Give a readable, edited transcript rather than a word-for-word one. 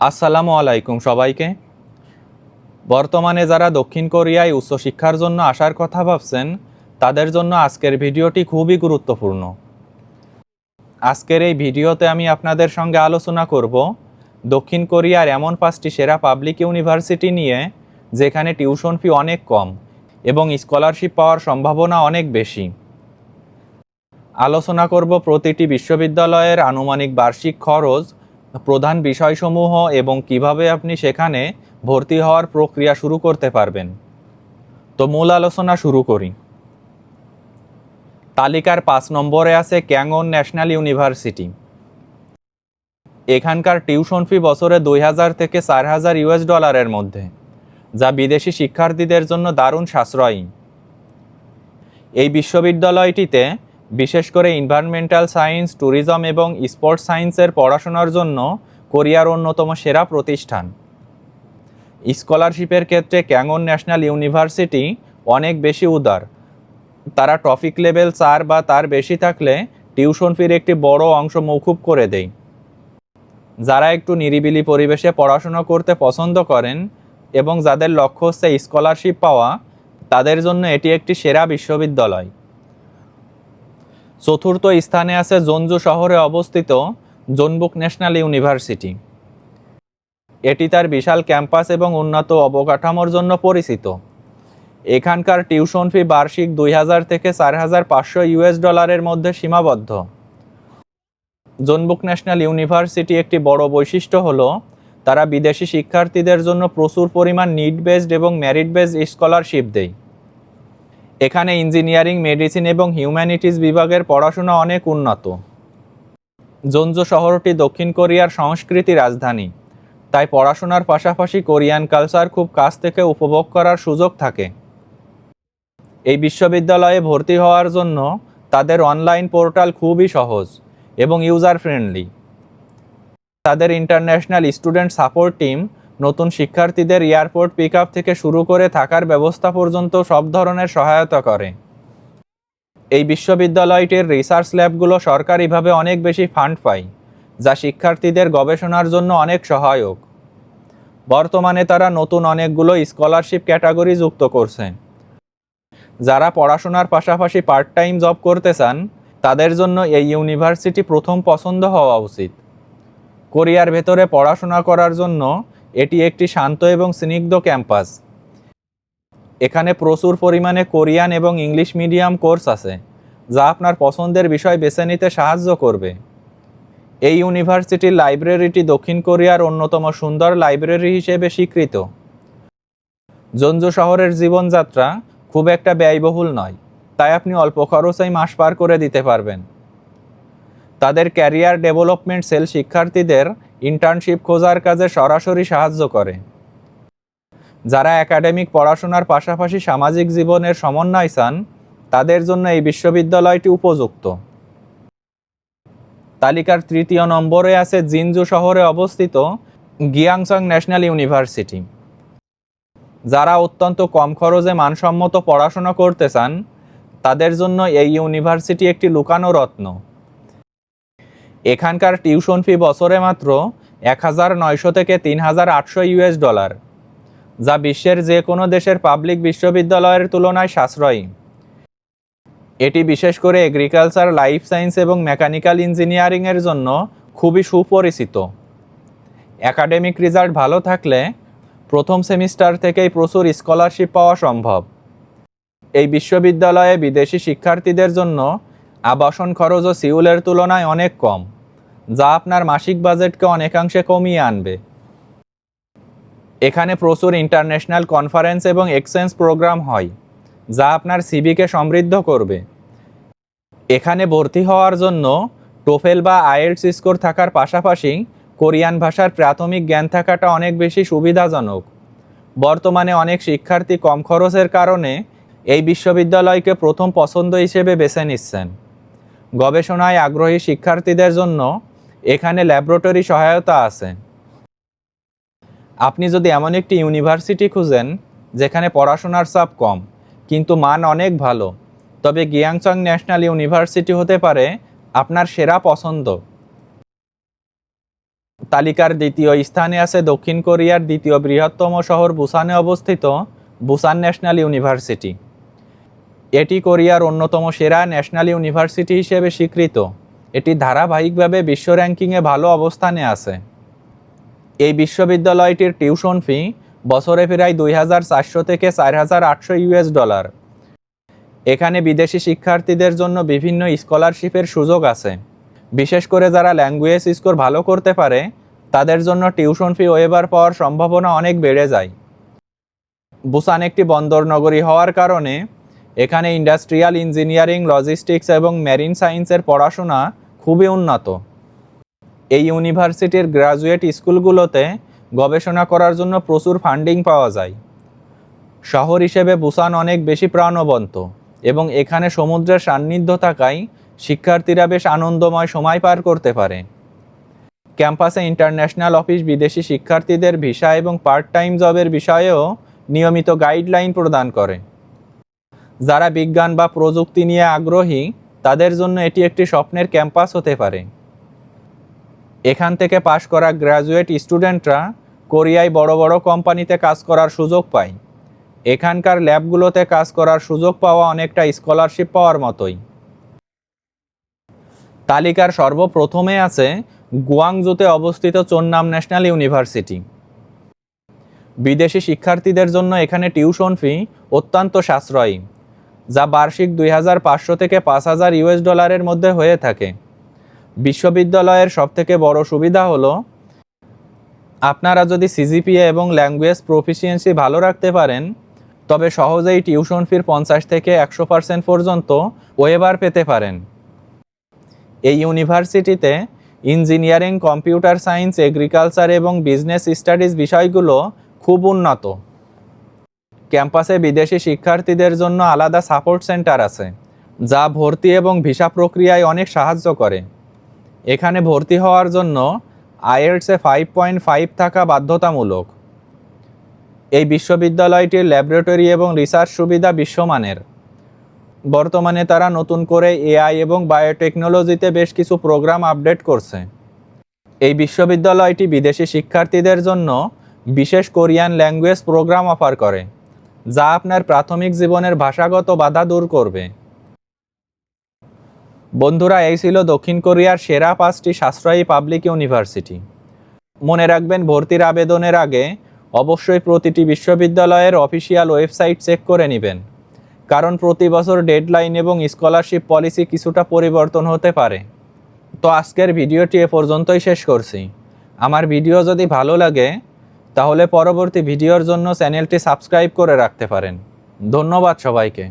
আসসালামু আলাইকুম সবাইকে। বর্তমানে যারা দক্ষিণ কোরিয়ায় উচ্চশিক্ষার জন্য আসার কথা ভাবছেন তাদের জন্য আজকের ভিডিওটি খুবই গুরুত্বপূর্ণ। আজকের এই ভিডিওতে আমি আপনাদের সঙ্গে আলোচনা করব দক্ষিণ কোরিয়ার এমন 5টি সেরা পাবলিক ইউনিভার্সিটি নিয়ে যেখানে টিউশন ফি অনেক কম এবং স্কলারশিপ পাওয়ার সম্ভাবনা অনেক বেশি। আলোচনা করব প্রতিটি বিশ্ববিদ্যালয়ের আনুমানিক বার্ষিক খরচ, প্রধান বিষয়সমূহ এবং কিভাবে আপনি সেখানে ভর্তি হওয়ার প্রক্রিয়া শুরু করতে পারবেন। তো মূল আলোচনা শুরু করি। তালিকার 5 নম্বরে আছে ক্যাংওন ন্যাশনাল ইউনিভার্সিটি। এখানকার টিউশন ফি বছরে 2000 থেকে 4000 ইউএস ডলারের মধ্যে, যা বিদেশি শিক্ষার্থীদের জন্য দারুণ সাশ্রয়ী। এই বিশ্ববিদ্যালয়টিতে বিশেষ করে এনভায়রনমেন্টাল সায়েন্স, ট্যুরিজম এবং স্পোর্টস সায়েন্সের পড়াশোনার জন্য কোরিয়ার অন্যতম সেরা প্রতিষ্ঠান। স্কলারশিপের ক্ষেত্রে ক্যাংওন ন্যাশনাল ইউনিভার্সিটি অনেক বেশি উদার। তারা টপিক লেভেল 4 বা তার বেশি থাকলে টিউশন ফির একটি বড় অংশ মৌকুব করে দেয়। যারা একটু নিরিবিলি পরিবেশে পড়াশোনা করতে পছন্দ করেন এবং যাদের লক্ষ্য হচ্ছে স্কলারশিপ পাওয়া, তাদের জন্য এটি একটি সেরা বিশ্ববিদ্যালয়। চতুর্থ স্থানে আছে জোনজু শহরে অবস্থিত জোনবুক ন্যাশনাল ইউনিভার্সিটি। এটি তার বিশাল ক্যাম্পাস এবং উন্নত অবকাঠামোর জন্য পরিচিত। এখানকার টিউশন ফি বার্ষিক 2000 থেকে 4500 ইউএস ডলারের মধ্যে সীমাবদ্ধ। জোনবুক ন্যাশনাল ইউনিভার্সিটি একটি বড় বৈশিষ্ট্য হলো তারা বিদেশি শিক্ষার্থীদের জন্য প্রচুর পরিমাণ নিড বেসড এবং মেরিট বেসড স্কলারশিপ দেয়। এখানে ইঞ্জিনিয়ারিং, মেডিসিন এবং হিউম্যানিটিজ বিভাগের পড়াশোনা অনেক উন্নত। জোনজু শহরটি দক্ষিণ কোরিয়ার সংস্কৃতি রাজধানী, তাই পড়াশোনার পাশাপাশি কোরিয়ান কালচার খুব কাছ থেকে উপভোগ করার সুযোগ থাকে। এই বিশ্ববিদ্যালয়ে ভর্তি হওয়ার জন্য তাদের অনলাইন পোর্টাল খুবই সহজ এবং ইউজার ফ্রেন্ডলি। তাদের ইন্টারন্যাশনাল স্টুডেন্ট সাপোর্ট টিম নতুন শিক্ষার্থীদের এয়ারপোর্ট পিক আপ থেকে শুরু করে থাকার ব্যবস্থা পর্যন্ত সব ধরনের সহায়তা করে। এই বিশ্ববিদ্যালয়টির রিসার্চ ল্যাবগুলো সরকারিভাবে অনেক বেশি ফান্ড পায়, যা শিক্ষার্থীদের গবেষণার জন্য অনেক সহায়ক। বর্তমানে তারা নতুন অনেকগুলো স্কলারশিপ ক্যাটাগরি যুক্ত করছে। যারা পড়াশোনার পাশাপাশি পার্ট টাইম জব করতে চান তাদের জন্য এই ইউনিভার্সিটি প্রথম পছন্দ হওয়া উচিত। কোরিয়ার ভেতরে পড়াশোনা করার জন্য এটি একটি শান্ত এবং স্নিগ্ধ ক্যাম্পাস। এখানে প্রচুর পরিমাণে কোরিয়ান এবং ইংলিশ মিডিয়াম কোর্স আছে, যা আপনার পছন্দের বিষয় বেছে নিতে সাহায্য করবে। এই ইউনিভার্সিটির লাইব্রেরিটি দক্ষিণ কোরিয়ার অন্যতম সুন্দর লাইব্রেরি হিসেবে স্বীকৃত। জোনজু শহরের জীবনযাত্রা খুব একটা ব্যয়বহুল নয়, তাই আপনি অল্প খরচেই মাস পার করে দিতে পারবেন। তাদের ক্যারিয়ার ডেভেলপমেন্ট সেল শিক্ষার্থীদের ইন্টার্নশিপ খোঁজার কাজে সরাসরি সাহায্য করে। যারা একাডেমিক পড়াশোনার পাশাপাশি সামাজিক জীবনের সমন্বয় চান তাদের জন্য এই বিশ্ববিদ্যালয়টি উপযুক্ত। তালিকার 3য় নম্বরে আছে জিনজু শহরে অবস্থিত গিয়াংসং ন্যাশনাল ইউনিভার্সিটি। যারা অত্যন্ত কম খরচে মানসম্মত পড়াশোনা করতে চান তাদের জন্য এই ইউনিভার্সিটি একটি লুকানো রত্ন। এখানকার টিউশন ফি বছরে মাত্র 1900 থেকে 3800 ইউএস ডলার, যা বিশ্বের যে কোনো দেশের পাবলিক বিশ্ববিদ্যালয়ের তুলনায় সাশ্রয়ী। এটি বিশেষ করে এগ্রিকালচার, লাইফ সায়েন্স এবং মেকানিক্যাল ইঞ্জিনিয়ারিংয়ের জন্য খুবই সুপরিচিত। একাডেমিক রেজাল্ট ভালো থাকলে প্রথম সেমিস্টার থেকেই প্রচুর স্কলারশিপ পাওয়া সম্ভব। এই বিশ্ববিদ্যালয়ে বিদেশি শিক্ষার্থীদের জন্য আবাসন খরচও সিউলের তুলনায় অনেক কম, যা আপনার মাসিক বাজেটকে অনেকাংশে কমিয়ে আনবে। এখানে প্রচুর ইন্টারন্যাশনাল কনফারেন্স এবং এক্সচেঞ্জ প্রোগ্রাম হয়, যা আপনার সিভিকে সমৃদ্ধ করবে। এখানে ভর্তি হওয়ার জন্য টোফেল বা আইএলটিএস স্কোর থাকার পাশাপাশি কোরিয়ান ভাষার প্রাথমিক জ্ঞান থাকাটা অনেক বেশি সুবিধাজনক। বর্তমানে অনেক শিক্ষার্থী কম খরচের কারণে এই বিশ্ববিদ্যালয়কে প্রথম পছন্দ হিসেবে বেছে নিচ্ছেন। গবেষণায় আগ্রহী শিক্ষার্থীদের জন্য এখানে ল্যাবরেটরি সহায়তা আছে। আপনি যদি এমন একটি ইউনিভার্সিটি খুঁজেন যেখানে পড়াশোনার চাপ কম কিন্তু মান অনেক ভালো, তবে গিয়াংসং ন্যাশনাল ইউনিভার্সিটি হতে পারে আপনার সেরা পছন্দ। তালিকার দ্বিতীয় স্থানে আছে দক্ষিণ কোরিয়ার দ্বিতীয় বৃহত্তম শহর বুসানে অবস্থিত বুসান ন্যাশনাল ইউনিভার্সিটি। এটি কোরিয়ার অন্যতম সেরা ন্যাশনাল ইউনিভার্সিটি হিসেবে স্বীকৃত। এটি ধারাবাহিকভাবে বিশ্ব র্যাঙ্কিংয়ে ভালো অবস্থানে আছে। এই বিশ্ববিদ্যালয়টির টিউশন ফি বছরে প্রায় 2,400 থেকে 4,800 ইউএস ডলার। এখানে বিদেশি শিক্ষার্থীদের জন্য বিভিন্ন স্কলারশিপের সুযোগ আছে। বিশেষ করে যারা ল্যাঙ্গুয়েজ স্কোর ভালো করতে পারে তাদের জন্য টিউশন ফি ওয়েভার পাওয়ার সম্ভাবনা অনেক বেড়ে যায়। বুসান একটি বন্দর নগরী হওয়ার কারণে এখানে ইন্ডাস্ট্রিয়াল ইঞ্জিনিয়ারিং, লজিস্টিক্স এবং মেরিন সায়েন্সের পড়াশোনা খুবই উন্নত। এই ইউনিভার্সিটির গ্রাজুয়েট স্কুলগুলোতে গবেষণা করার জন্য প্রচুর ফান্ডিং পাওয়া যায়। শহর হিসেবে বুসান অনেক বেশি প্রাণবন্ত এবং এখানে সমুদ্রের সান্নিধ্য থাকায় শিক্ষার্থীরা বেশ আনন্দময় সময় পার করতে পারে। ক্যাম্পাসে ইন্টারন্যাশনাল অফিস বিদেশি শিক্ষার্থীদের ভিসা এবং পার্ট টাইম জবের বিষয়েও নিয়মিত গাইডলাইন প্রদান করে। যারা বিজ্ঞান বা প্রযুক্তি নিয়ে আগ্রহী তাদের জন্য এটি একটি স্বপ্নের ক্যাম্পাস হতে পারে। এখান থেকে পাশ করা গ্র্যাজুয়েট স্টুডেন্টরা কোরিয়ায় বড় বড় কোম্পানিতে কাজ করার সুযোগ পায়। এখানকার ল্যাবগুলোতে কাজ করার সুযোগ পাওয়া অনেকটা স্কলারশিপ পাওয়ার মতোই। তালিকার সর্বপ্রথমে আছে গুয়াংজুতে অবস্থিত চোন্নাম ন্যাশনাল ইউনিভার্সিটি। বিদেশি শিক্ষার্থীদের জন্য এখানে টিউশন ফি অত্যন্ত সাশ্রয়ী, যা বার্ষিক 2,500 থেকে 5,000 ইউএস ডলারের মধ্যে হয়ে থাকে। বিশ্ববিদ্যালয়ের সবথেকে বড় সুবিধা হলো আপনারা যদি সিজিপিএ এবং ল্যাঙ্গুয়েজ প্রফিসিয়েন্সি ভালো রাখতে পারেন তবে সহজেই টিউশন ফির 50 থেকে 100% পর্যন্ত ওয়েভার পেতে পারেন। এই ইউনিভার্সিটিতে ইঞ্জিনিয়ারিং, কম্পিউটার সায়েন্স, এগ্রিকালচার এবং বিজনেস স্টাডিজ বিষয়গুলো খুব উন্নত। ক্যাম্পাসে বিদেশি শিক্ষার্থীদের জন্য আলাদা সাপোর্ট সেন্টার আছে, যা ভর্তি এবং ভিসা প্রক্রিয়ায় অনেক সাহায্য করে। এখানে ভর্তি হওয়ার জন্য আইএলটিএসে 5.5 থাকা বাধ্যতামূলক। এই বিশ্ববিদ্যালয়টির ল্যাবরেটরি এবং রিসার্চ সুবিধা বিশ্বমানের। বর্তমানে তারা নতুন করে এআই এবং বায়োটেকনোলজিতে বেশ কিছু প্রোগ্রাম আপডেট করছে। এই বিশ্ববিদ্যালয়টি বিদেশি শিক্ষার্থীদের জন্য বিশেষ কোরিয়ান ল্যাঙ্গুয়েজ প্রোগ্রাম অফার করে, যা আপনার প্রাথমিক জীবনের ভাষাগত বাধা দূর করবে। বন্ধুরা, এই ছিল দক্ষিণ কোরিয়ার সেরা 5টি সাশ্রয়ী পাবলিক ইউনিভার্সিটি। মনে রাখবেন, ভর্তির আবেদনের আগে অবশ্যই প্রতিটি বিশ্ববিদ্যালয়ের অফিসিয়াল ওয়েবসাইট চেক করে নেবেন, কারণ প্রতি বছর ডেডলাইন এবং স্কলারশিপ পলিসি কিছুটা পরিবর্তন হতে পারে। তো আজকের ভিডিওটি এ পর্যন্তই শেষ করছি। আমার ভিডিও যদি ভালো লাগে তাহলে পরবর্তী ভিডিওর জন্য চ্যানেলটি সাবস্ক্রাইব করে রাখতে পারেন। ধন্যবাদ সবাইকে।